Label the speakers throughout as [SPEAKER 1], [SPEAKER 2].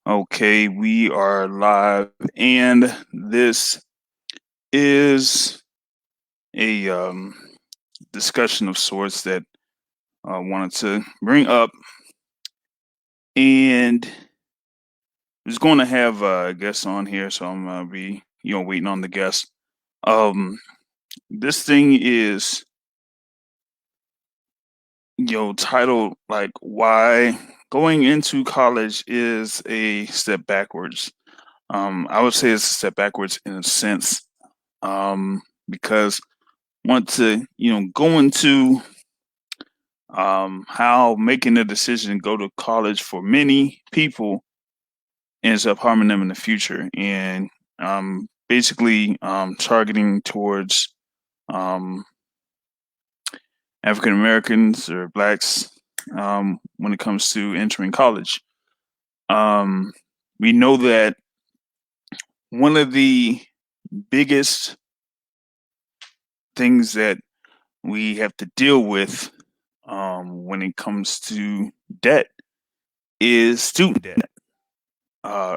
[SPEAKER 1] Okay, we are live, and this is a discussion of sorts that I wanted to bring up, and I was going to have guests on here, so I'm gonna be waiting on the guests. Um, this thing is titled like why going into college is a step backwards. I would say it's a step backwards in a sense, because want to go into how making the decision to go to college for many people ends up harming them in the future, and basically targeting towards um, African Americans or blacks when it comes to entering college. Um, we know that one of the biggest things that we have to deal with when it comes to debt is student debt.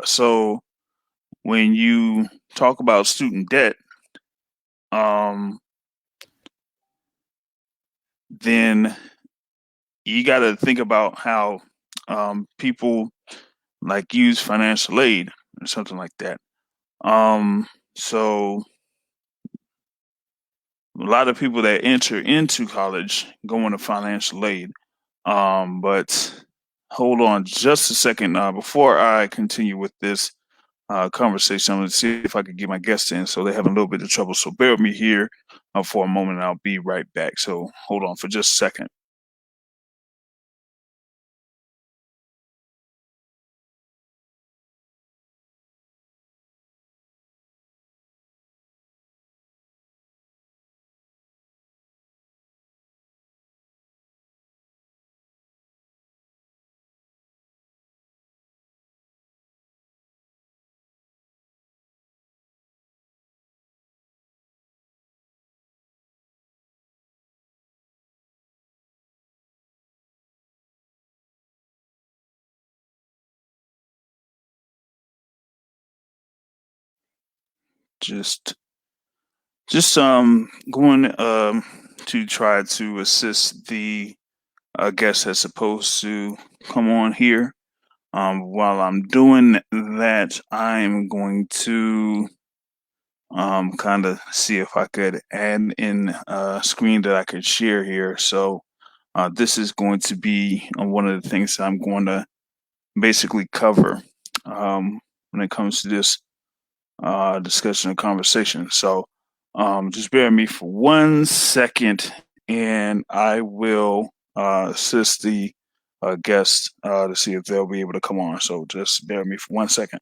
[SPEAKER 1] So when you talk about student debt, um, then you got to think about how people like use financial aid or something like that. So a lot of people that enter into college go into financial aid. But hold on just a second. Before I continue with this conversation, I'm going to see if I could get my guests in. So they're having a little bit of trouble. So bear with me here for a moment, and I'll be right back. So hold on for just a second. Just, just going to try to assist the guest that's supposed to come on here. While I'm doing that, I'm going to kind of see if I could add in a screen that I could share here. So this is going to be one of the things I'm going to basically cover when it comes to this discussion and conversation. So just bear with me for 1 second, and I will assist the guests to see if they'll be able to come on. So just bear with me for 1 second.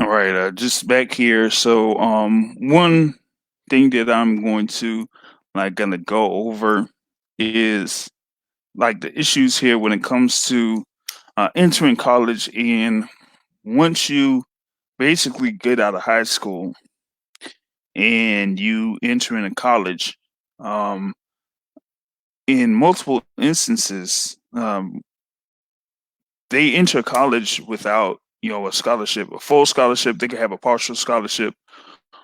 [SPEAKER 1] All right, just back here. So, one thing that I'm going to gonna go over is like the issues here when it comes to entering college. And once you basically get out of high school and you enter into college, um, in multiple instances, they enter college without a scholarship, a full scholarship. They could have a partial scholarship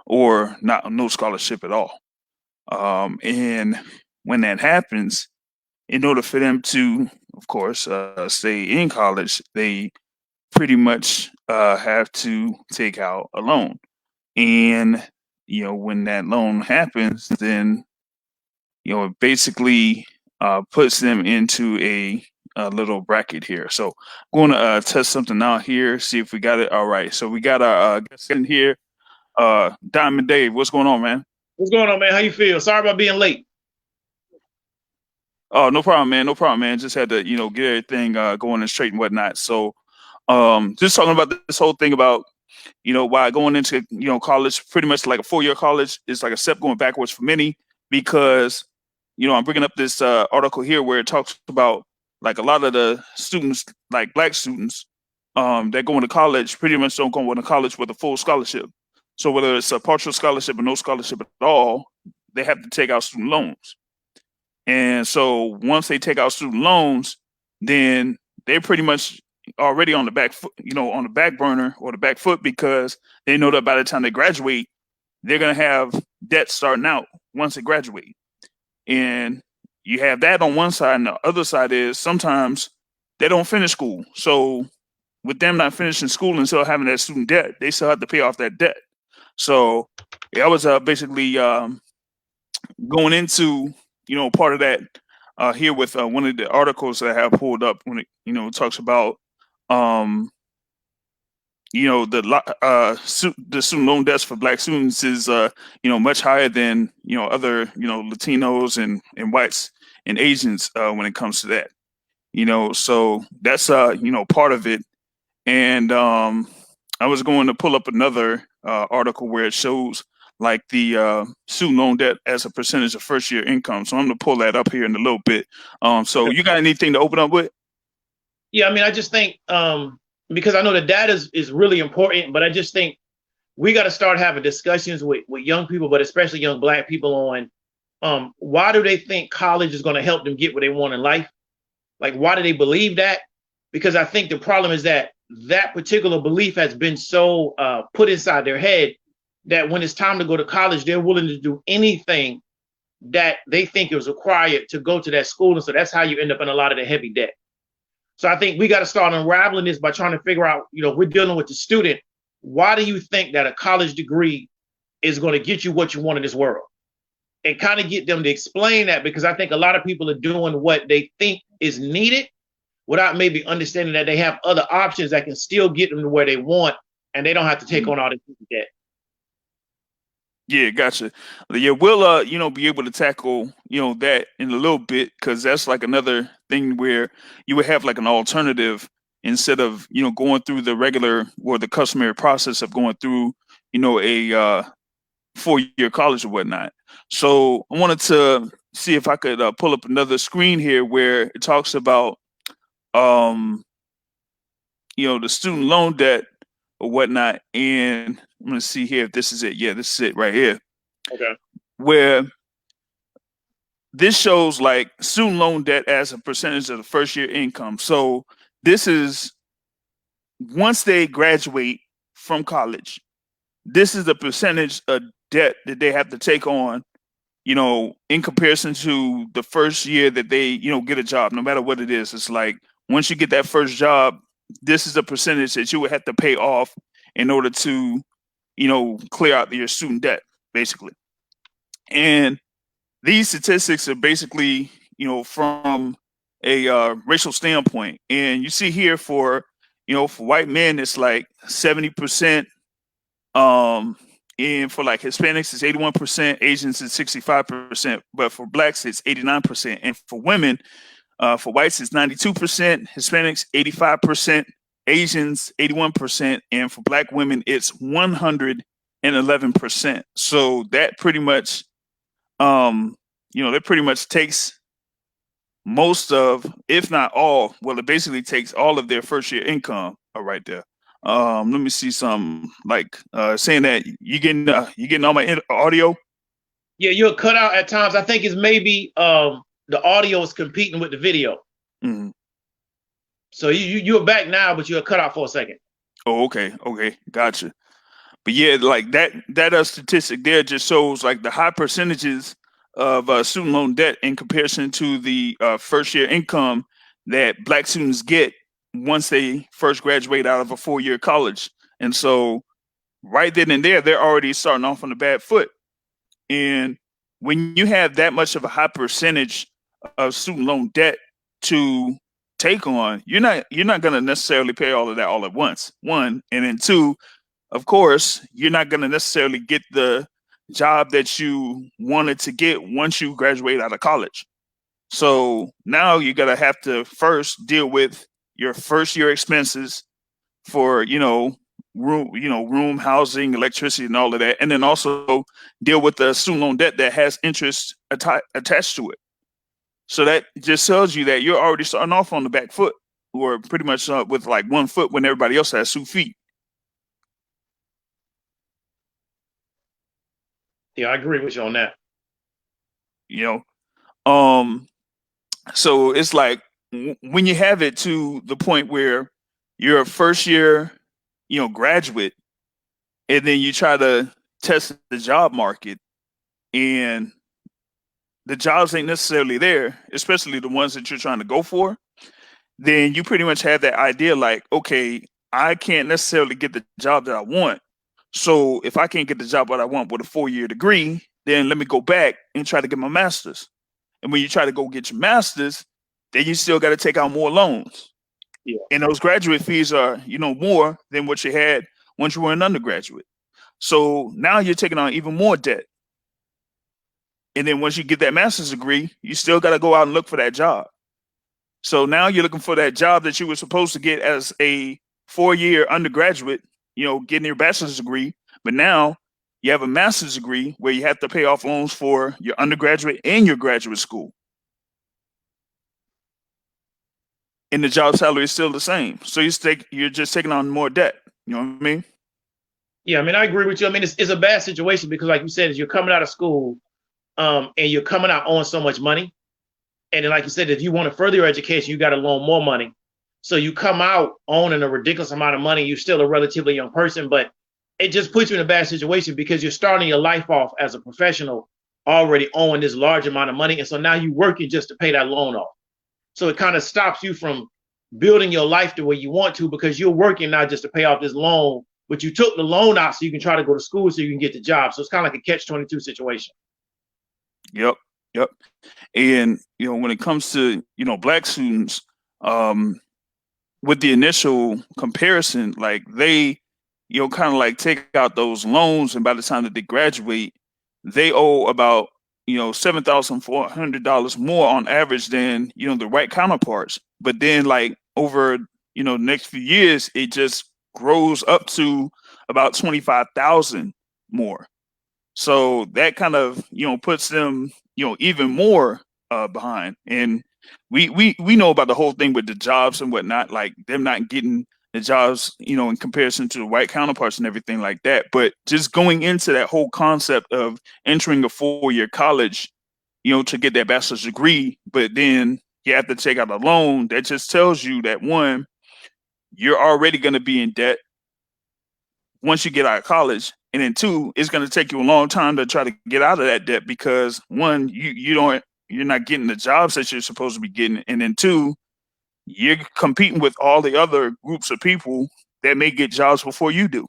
[SPEAKER 1] or not no scholarship at all. And when that happens, in order for them to, of course, stay in college, they pretty much have to take out a loan. And when that loan happens, then it basically puts them into a little bracket here. So I'm going to test something out here, see if we got it. All right. So we got our guest in here, Diamond Dave. What's going on, man?
[SPEAKER 2] What's going on, man? How you feel? Sorry about being late.
[SPEAKER 1] Oh, no problem, man. No problem, man. Just had to, get everything going and straight and whatnot. So, just talking about this whole thing about, why going into, college, pretty much like a 4-year college is like a step going backwards for many because, I'm bringing up this article here where it talks about like a lot of the students, like black students, that go into college pretty much don't go into college with a full scholarship. So whether it's a partial scholarship or no scholarship at all, they have to take out student loans. And so once they take out student loans, then they're pretty much already on the back foot, on the back burner or the back foot because they know that by the time they graduate, they're going to have debt starting out once they graduate. And you have that on one side, and the other side is sometimes they don't finish school. So with them not finishing school and still having that student debt, they still have to pay off that debt. So I was basically going into part of that here with one of the articles that I have pulled up when it talks about the student loan debts for black students is much higher than other Latinos and whites and Asians when it comes to that. So that's part of it. And I was going to pull up another article where it shows like the student loan debt as a percentage of first year income. So I'm going to pull that up here in a little bit. So you got anything to open up with?
[SPEAKER 2] Yeah, I mean, I just think because I know the data is really important, but I just think we got to start having discussions with young people, but especially young black people on why do they think college is going to help them get what they want in life? Like, why do they believe that? Because I think the problem is that particular belief has been so put inside their head that when it's time to go to college, they're willing to do anything that they think is required to go to that school. And so that's how you end up in a lot of the heavy debt. So I think we got to start unraveling this by trying to figure out, we're dealing with the student. Why do you think that a college degree is going to get you what you want in this world? And kind of get them to explain that, because I think a lot of people are doing what they think is needed without maybe understanding that they have other options that can still get them to where they want, and they don't have to take on all this debt.
[SPEAKER 1] Yeah, gotcha. Yeah, we'll be able to tackle that in a little bit because that's like another thing where you would have like an alternative instead of going through the regular or the customary process of going through a 4-year college or whatnot. So I wanted to see if I could pull up another screen here where it talks about the student loan debt or whatnot. And I'm going to see here if this is it. Yeah, this is it right here.
[SPEAKER 2] Okay.
[SPEAKER 1] Where this shows like student loan debt as a percentage of the first year income. So this is once they graduate from college, this is the percentage of debt that they have to take on, in comparison to the first year that they, get a job, no matter what it is. It's like once you get that first job, this is the percentage that you would have to pay off in order to, clear out your student debt, basically. And these statistics are basically, from a racial standpoint. And you see here for white men, it's like 70%. And for like Hispanics, it's 81%, Asians, it's 65%, but for blacks, it's 89%. And for women, for whites, it's 92%, Hispanics, 85%, Asians, 81%, and for black women, it's 111%. So that pretty much, that pretty much takes most of, if not all, well, it basically takes all of their first year income right there. Let me see some like saying that you getting all my audio.
[SPEAKER 2] Yeah, you're cut out at times. I think it's maybe the audio is competing with the video.
[SPEAKER 1] Mm-hmm.
[SPEAKER 2] So you're back now, but you're cut out for a second.
[SPEAKER 1] Oh, okay, gotcha. But yeah, like that statistic there just shows like the high percentages of student loan debt in comparison to the first year income that Black students get once they first graduate out of a 4-year college. And so, right then and there, they're already starting off on a bad foot. And when you have that much of a high percentage of student loan debt to take on, you're not going to necessarily pay all of that all at once. One, and then two, of course, you're not going to necessarily get the job that you wanted to get once you graduate out of college. So now you're going to have to first deal with your first year expenses for, room, housing, electricity, and all of that, and then also deal with the student loan debt that has interest attached to it. So that just tells you that you're already starting off on the back foot, or pretty much with like 1 foot when everybody else has 2 feet.
[SPEAKER 2] Yeah, I agree with you on that.
[SPEAKER 1] You know, so it's like when you have it to the point where you're a first year, graduate, and then you try to test the job market, and the jobs ain't necessarily there, especially the ones that you're trying to go for, then you pretty much have that idea like, okay, I can't necessarily get the job that I want. So if I can't get the job that I want with a 4-year degree, then let me go back and try to get my master's. And when you try to go get your master's, then you still got to take out more loans.
[SPEAKER 2] Yeah.
[SPEAKER 1] And those graduate fees are, more than what you had once you were an undergraduate. So now you're taking on even more debt. And then once you get that master's degree, you still got to go out and look for that job. So now you're looking for that job that you were supposed to get as a 4-year undergraduate, getting your bachelor's degree. But now you have a master's degree where you have to pay off loans for your undergraduate and your graduate school. And the job salary is still the same. So you're just taking on more debt. You know what I mean?
[SPEAKER 2] Yeah, I mean, I agree with you. I mean, it's a bad situation because, like you said, is you're coming out of school, and you're coming out owing so much money. And then, like you said, if you want to further your education, you got to loan more money. So you come out owning a ridiculous amount of money. You're still a relatively young person, but it just puts you in a bad situation because you're starting your life off as a professional already owing this large amount of money. And so now you're working just to pay that loan off. So it kind of stops you from building your life the way you want to because you're working now just to pay off this loan, but you took the loan out so you can try to go to school so you can get the job. So it's kind of like a catch-22 situation.
[SPEAKER 1] Yep. And when it comes to Black students, with the initial comparison, like they kind of like take out those loans, and by the time that they graduate, they owe about $7,400 more on average than the white counterparts. But then like over the next few years, it just grows up to about 25,000 more. So that kind of puts them even more behind. And we know about the whole thing with the jobs and whatnot, like them not getting the jobs in comparison to the white counterparts and everything like that. But just going into that whole concept of entering a 4-year college, to get that bachelor's degree, but then you have to take out a loan, that just tells you that one, you're already going to be in debt once you get out of college. And then two, it's going to take you a long time to try to get out of that debt because one, you're not getting the jobs that you're supposed to be getting. And then two, you're competing with all the other groups of people that may get jobs before you do.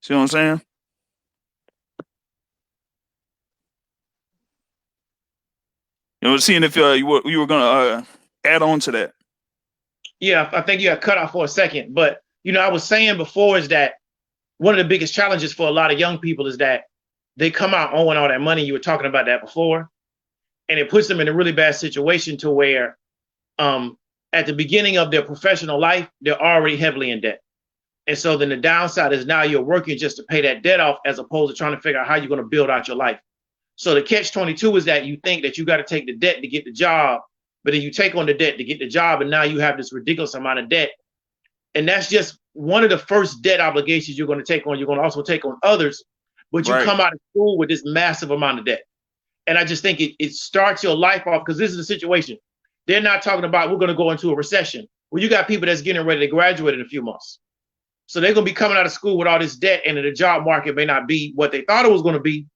[SPEAKER 1] See what I'm saying? Seeing if you were going to add on to that.
[SPEAKER 2] Yeah, I think you got cut off for a second. But, I was saying before is that one of the biggest challenges for a lot of young people is that they come out owing all that money. You were talking about that before. And it puts them in a really bad situation to where at the beginning of their professional life, they're already heavily in debt. And so then the downside is now you're working just to pay that debt off as opposed to trying to figure out how you're going to build out your life. So the catch-22 is that you think that you got to take the debt to get the job, but then you take on the debt to get the job, and now you have this ridiculous amount of debt. And that's just one of the first debt obligations you're going to take on. You're going to also take on others, but you come out of school with this massive amount of debt. And I just think it starts your life off because this is the situation. They're not talking about we're going to go into a recession. Well, you got people that's getting ready to graduate in a few months. So they're gonna be coming out of school with all this debt, and the job market may not be what they thought it was gonna be.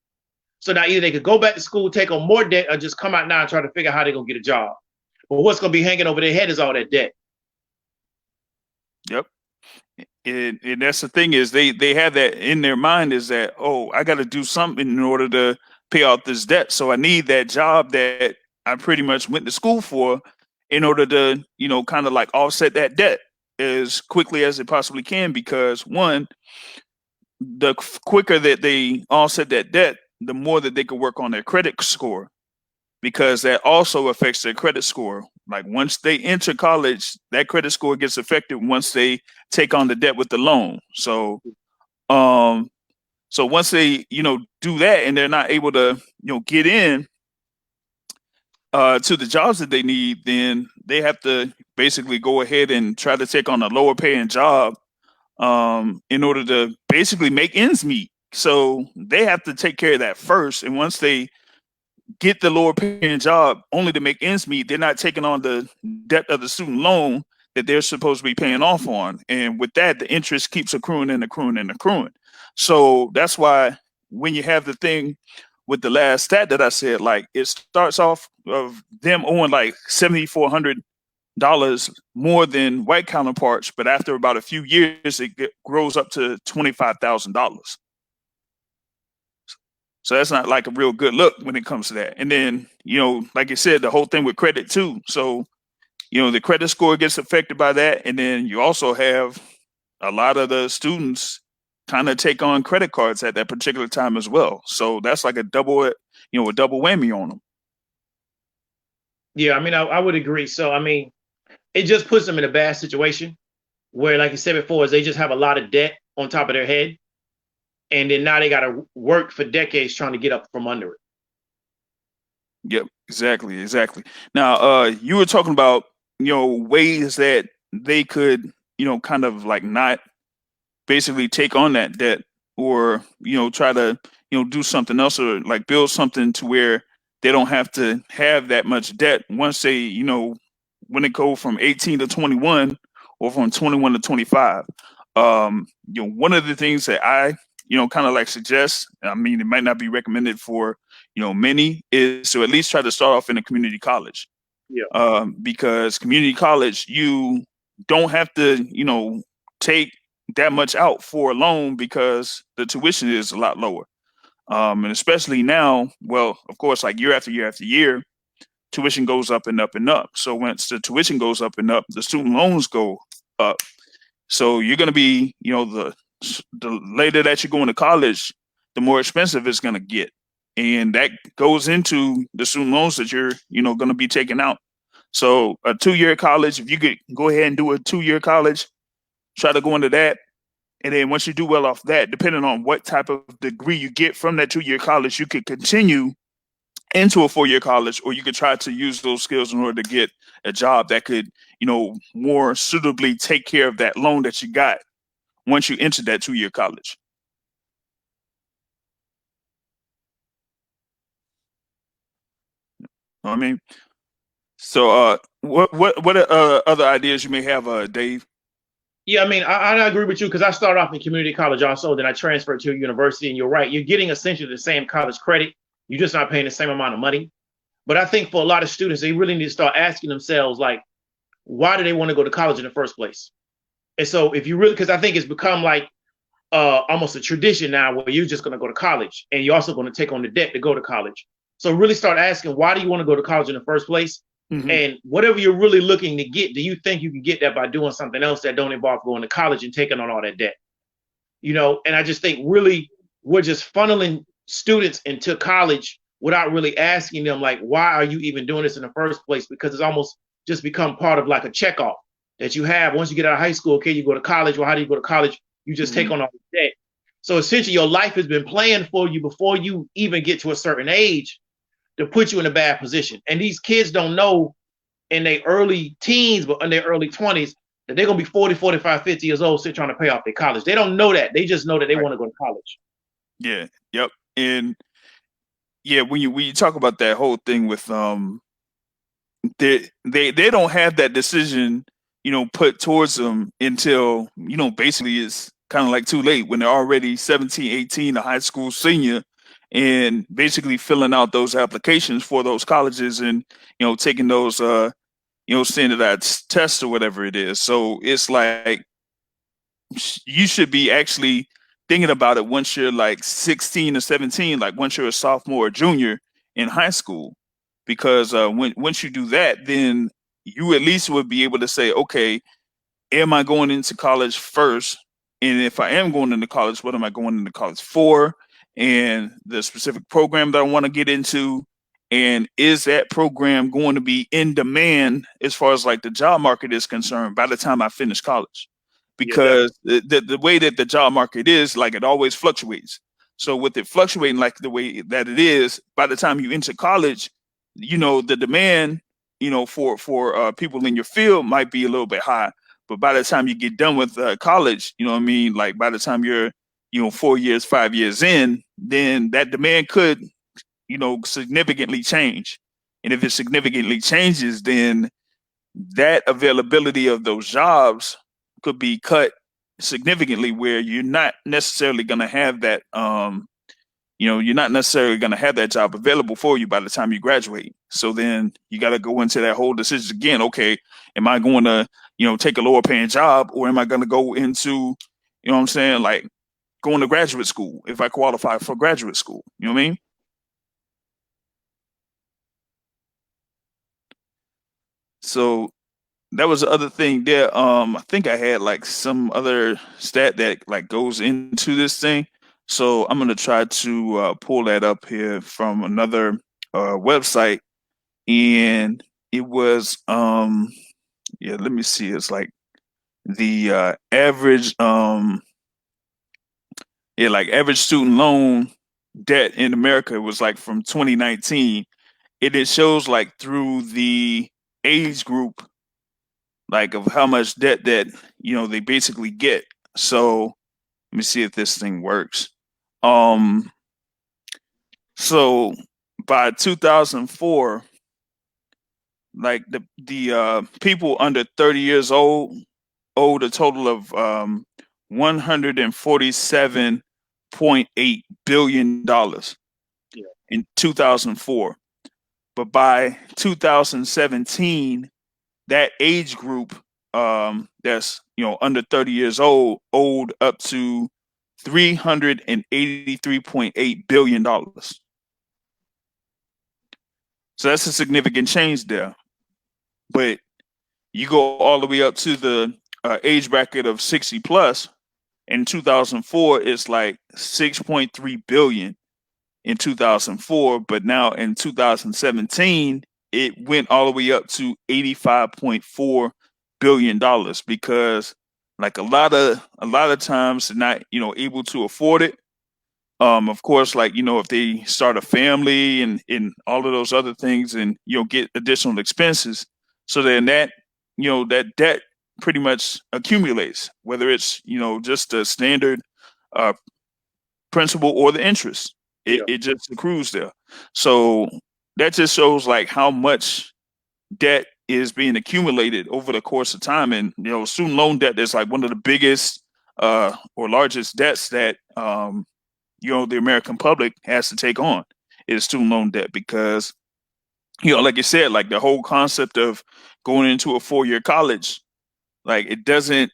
[SPEAKER 2] So now either they could go back to school, take on more debt, or just come out now and try to figure out how they're gonna get a job. But what's gonna be hanging over their head is all that debt.
[SPEAKER 1] Yep. And that's the thing is they have that in their mind is that, oh, I got to do something in order to pay off this debt. So I need that job that I pretty much went to school for in order to, kind of like offset that debt as quickly as it possibly can. Because one, the quicker that they offset that debt, the more that they can work on their credit score, because that also affects their credit score. Like once they enter college, that credit score gets affected once they take on the debt with the loan. Um, so once they, do that and they're not able to, get in to the jobs that they need, then they have to basically go ahead and try to take on a lower paying job in order to basically make ends meet. So they have to take care of that first. And once they get the lower paying job only to make ends meet, they're not taking on the debt of the student loan that they're supposed to be paying off on. And with that, the interest keeps accruing and accruing and accruing. So that's why when you have the thing with the last stat that I said, like it starts off of them owing like $7,400 more than white counterparts, but after about a few years, grows up to $25,000. So that's not like a real good look when it comes to that. And then, like you said, the whole thing with credit too. So, the credit score gets affected by that. And then you also have a lot of the students kind of take on credit cards at that particular time as well. So that's like a double whammy on them.
[SPEAKER 2] Yeah, I mean, I would agree. So I mean, it just puts them in a bad situation where, like you said before, is they just have a lot of debt on top of their head, and then now they got to work for decades trying to get up from under it.
[SPEAKER 1] Yep, exactly. Now, you were talking about, ways that they could, kind of like not basically take on that debt or, try to, do something else or like build something to where they don't have to have that much debt once they, when they go from 18 to 21 or from 21 to 25. One of the things that I, kind of like suggest, I mean, it might not be recommended for, many, is to at least try to start off in a community college.
[SPEAKER 2] Yeah.
[SPEAKER 1] Because community college, you don't have to, take that much out for a loan because the tuition is a lot lower. And especially now, well, of course, like year after year after year, tuition goes up and up and up. So once the tuition goes up and up, the student loans go up. So you're going to be, the later that you're going to college, the more expensive it's going to get. And that goes into the student loans that you're, going to be taking out. So a 2-year college, if you could go ahead and do a 2-year college, try to go into that. And then once you do well off that, depending on what type of degree you get from that 2-year college, you could continue into a 4-year college, or you could try to use those skills in order to get a job that could, more suitably take care of that loan that you got once you enter that 2-year college. I mean, so what other ideas you may have, Dave?
[SPEAKER 2] Yeah, I mean, I agree with you because I started off in community college also, then I transferred to a university, and you're right, you're getting essentially the same college credit. You're just not paying the same amount of money. But I think for a lot of students, they really need to start asking themselves, like, why do they want to go to college in the first place? And so if you really, because I think it's become like almost a tradition now where you're just going to go to college and you're also going to take on the debt to go to college. So really start asking, why do you want to go to college in the first place? Mm-hmm. And whatever you're really looking to get, do you think you can get that by doing something else that don't involve going to college and taking on all that debt? And I just think really we're just funneling students into college without really asking them, like, why are you even doing this in the first place? Because it's almost just become part of like a checkoff that you have. Once you get out of high school, okay, you go to college. Well, how do you go to college? You just take on all the debt. So essentially your life has been planned for you before you even get to a certain age to put you in a bad position. And these kids don't know in their early teens, but in their early 20s, that they're going to be 40, 45, 50 years old still trying to pay off their college. They don't know that. They just know that they want to go to college.
[SPEAKER 1] Yeah. Yep. And yeah, when you talk about that whole thing with they don't have that decision put towards them until, basically it's kind of like too late when they're already 17, 18, a high school senior, and basically filling out those applications for those colleges and, taking those, standardized tests or whatever it is. So it's like you should be actually thinking about it once you're like 16 or 17, like once you're a sophomore or junior in high school, because once you do that, then you at least would be able to say, okay, am I going into college first? And if I am going into college, what am I going into college for? And the specific program that I want to get into. And is that program going to be in demand as far as like the job market is concerned by the time I finish college?
[SPEAKER 2] Yeah, definitely.
[SPEAKER 1] Because the way that the job market is, like it always fluctuates. So with it fluctuating like the way that it is, by the time you enter college, the demand, for people in your field might be a little bit high. But by the time you get done with college, you know what I mean? Like by the time you're, 4 years, 5 years in, then that demand could, significantly change. And if it significantly changes, then that availability of those jobs could be cut significantly where you're not necessarily going to have that you're not necessarily going to have that job available for you by the time you graduate. So then you got to go into that whole decision again. Okay, am I going to, take a lower paying job, or am I going to go into, what I'm saying, like going to graduate school if I qualify for graduate school? You know what I mean? So that was the other thing there. I think I had like some other stat that like goes into this thing. So I'm gonna try to pull that up here from another website, and it was yeah. Let me see. It's like the average yeah, like average student loan debt in America was like from 2019. It shows like through the age group, like of how much debt that they basically get. So let me see if this thing works. Um, so by 2004, like the people under 30 years old owed a total of 147.8 billion dollars
[SPEAKER 2] Yeah.
[SPEAKER 1] in 2004. But by 2017, that age group that's under 30 years old owed up to $383.8 billion. So that's a significant change there. But you go all the way up to the age bracket of 60 plus. In 2004, it's like 6.3 billion in 2004, but now in 2017, it went all the way up to $85.4 billion because like a lot of times they're not able to afford it. Of course, like if they start a family and all of those other things, and get additional expenses, so then that debt pretty much accumulates, whether it's just the standard uh, principal or the interest. It
[SPEAKER 2] Yeah.
[SPEAKER 1] it just accrues there. So that just shows like how much debt is being accumulated over the course of time. And student loan debt is like one of the biggest or largest debts that the American public has to take on is student loan debt because like you said, like the whole concept of going into a 4-year college, like it doesn't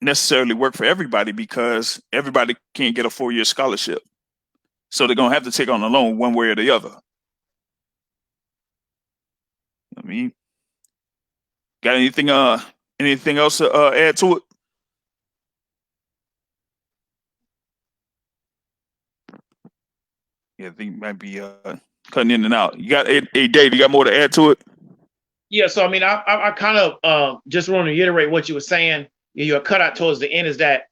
[SPEAKER 1] necessarily work for everybody because everybody can't get a 4-year scholarship. So they're gonna have to take on a loan one way or the other. I mean, got anything else to add to it? Yeah, I think you might be cutting in and out. You got hey Dave, you got more to add to it?
[SPEAKER 2] Yeah. So I mean, I kind of just want to reiterate what you were saying. Your cutout towards the end is that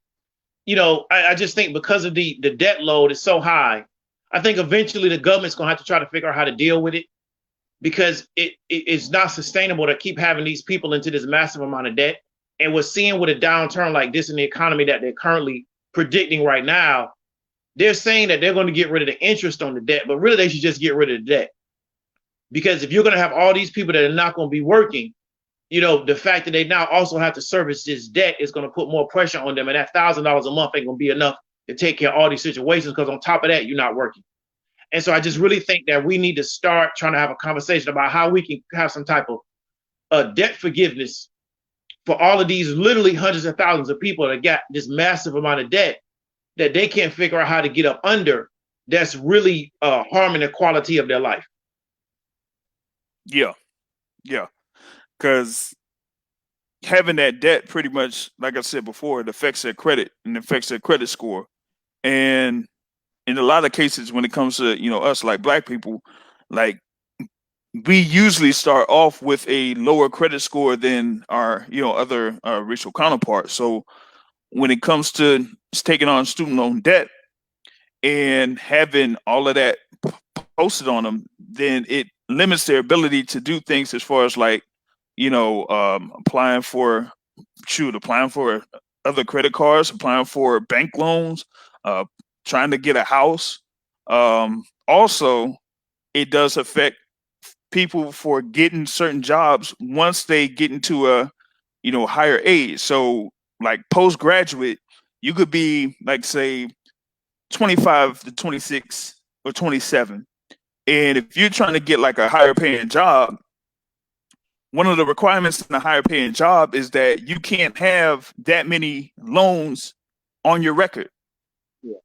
[SPEAKER 2] I just think because of the debt load is so high, I think eventually the government's gonna have to try to figure out how to deal with it because it's not sustainable to keep having these people into this massive amount of debt. And we're seeing with a downturn like this in the economy that they're currently predicting right now, they're saying that they're going to get rid of the interest on the debt, but really they should just get rid of the debt. Because if you're going to have all these people that are not going to be working, the fact that they now also have to service this debt is going to put more pressure on them, and that $1,000 a month ain't going to be enough to take care of all these situations. Because on top of that, you're not working. And so I just really think that we need to start trying to have a conversation about how we can have some type of debt forgiveness for all of these literally hundreds of thousands of people that got this massive amount of debt that they can't figure out how to get up under. That's really harming the quality of their life.
[SPEAKER 1] Yeah, yeah, because having that debt pretty much, like I said before, it affects their credit and affects their credit score. And in a lot of cases, when it comes to us like black people, like we usually start off with a lower credit score than our other racial counterparts. So when it comes to taking on student loan debt and having all of that posted on them, then it limits their ability to do things as far as like applying for other credit cards, applying for bank loans, uh, trying to get a house. Also, it does affect people for getting certain jobs once they get into a higher age. So like postgraduate, you could be like say 25 to 26 or 27. And if you're trying to get like a higher paying job, one of the requirements in a higher paying job is that you can't have that many loans on your record.
[SPEAKER 2] Yeah.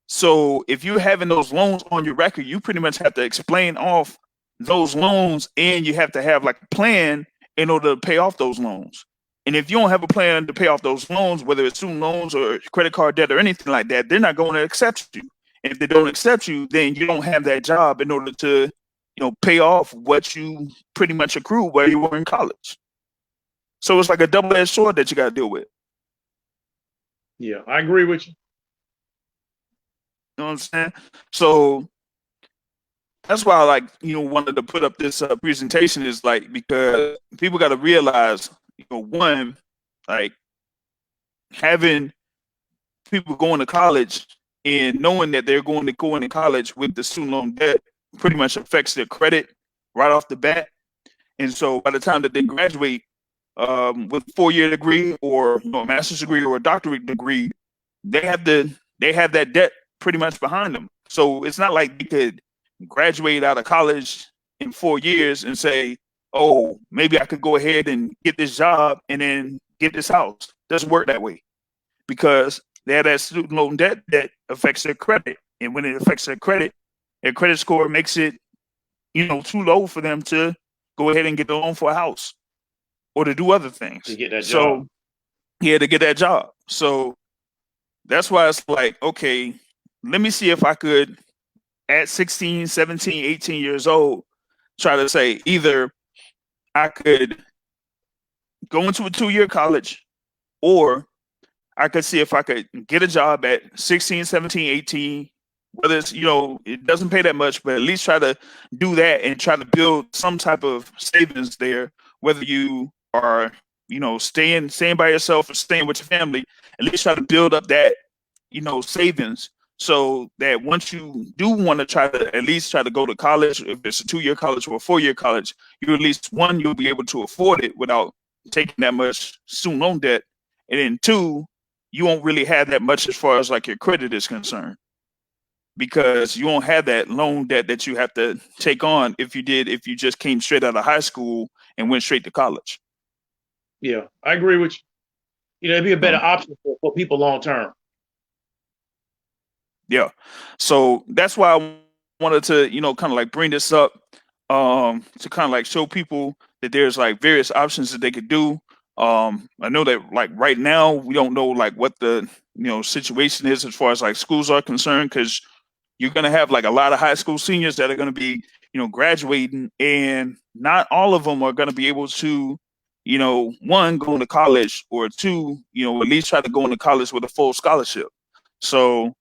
[SPEAKER 1] So if you're having those loans on your record, you pretty much have to explain off those loans, and you have to have like a plan in order to pay off those loans. And if you don't have a plan to pay off those loans, whether it's student loans or credit card debt or anything like that, they're not going to accept you. And if they don't accept you, then you don't have that job in order to pay off what you pretty much accrued while you were in college. So it's like a double-edged sword that you got to deal with.
[SPEAKER 2] Yeah, I agree with you.
[SPEAKER 1] You know what I'm saying? So that's why I wanted to put up this presentation, is like because people got to realize, one, like having people going to college and knowing that they're going to go into college with the student loan debt pretty much affects their credit right off the bat. And so by the time that they graduate with a 4-year degree or a master's degree or a doctorate degree, they have that debt pretty much behind them. So it's not like they could graduate out of college in 4 years and say, oh, maybe I could go ahead and get this job and then get this house. Doesn't work that way, because they have that student loan debt that affects their credit. And when it affects their credit score makes it, too low for them to go ahead and get the loan for a house or to do other things.
[SPEAKER 2] To get that
[SPEAKER 1] so,
[SPEAKER 2] job.
[SPEAKER 1] Yeah, to get that job. So that's why it's like, okay, let me see if I could, at 16, 17, 18 years old, try to say either I could go into a 2-year college, or I could see if I could get a job at 16, 17, 18, whether it's, it doesn't pay that much, but at least try to do that and try to build some type of savings there, whether you are, staying by yourself or staying with your family. At least try to build up that, savings, so that once you do want to try to go to college, if it's a 2-year college or a 4-year college, you at least, one, you'll be able to afford it without taking that much student loan debt. And then two, you won't really have that much as far as like your credit is concerned, because you won't have that loan debt that you have to take on if you just came straight out of high school and went straight to college.
[SPEAKER 2] Yeah, I agree with you. It'd be a better option for people long term.
[SPEAKER 1] Yeah. So that's why I wanted to, kind of like bring this up to kind of like show people that there's like various options that they could do. I know that like right now we don't know like what the situation is as far as like schools are concerned, because you're going to have like a lot of high school seniors that are going to be graduating, and not all of them are going to be able to one, go into college, or two, at least try to go into college with a full scholarship. So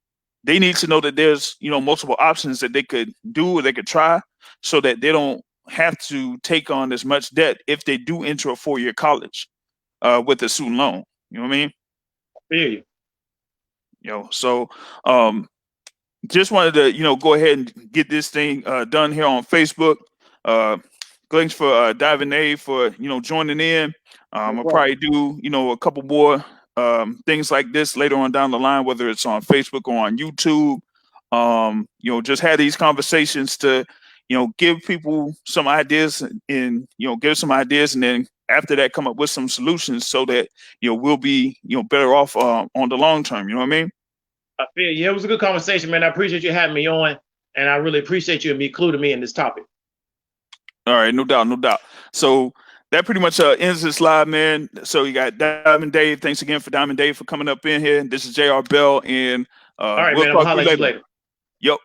[SPEAKER 1] they need to know that there's multiple options that they could do or they could try, so that they don't have to take on as much debt if they do enter a 4-year college with a student loan. You know what I mean?
[SPEAKER 2] Yeah.
[SPEAKER 1] So just wanted to go ahead and get this thing done here on Facebook. Go thanks for Diving Dave for joining in.
[SPEAKER 2] No
[SPEAKER 1] I'll
[SPEAKER 2] problem.
[SPEAKER 1] probably do a couple more things like this later on down the line, whether it's on Facebook or on YouTube. Just have these conversations to give people some ideas and give some ideas, and then after that come up with some solutions so that we'll be better off on the long term. You know what I mean?
[SPEAKER 2] I feel yeah, it was a good conversation, man. I appreciate you having me on, and I really appreciate you and including me in this topic.
[SPEAKER 1] All right, no doubt, no doubt. So that pretty much ends this live, man. So you got Diamond Dave. Thanks again for Diamond Dave for coming up in here. This is J.R. Bell, and
[SPEAKER 2] All right,
[SPEAKER 1] we'll
[SPEAKER 2] man. I'm
[SPEAKER 1] talk
[SPEAKER 2] gonna
[SPEAKER 1] to
[SPEAKER 2] holler
[SPEAKER 1] you
[SPEAKER 2] at you
[SPEAKER 1] later.
[SPEAKER 2] later.
[SPEAKER 1] Yep.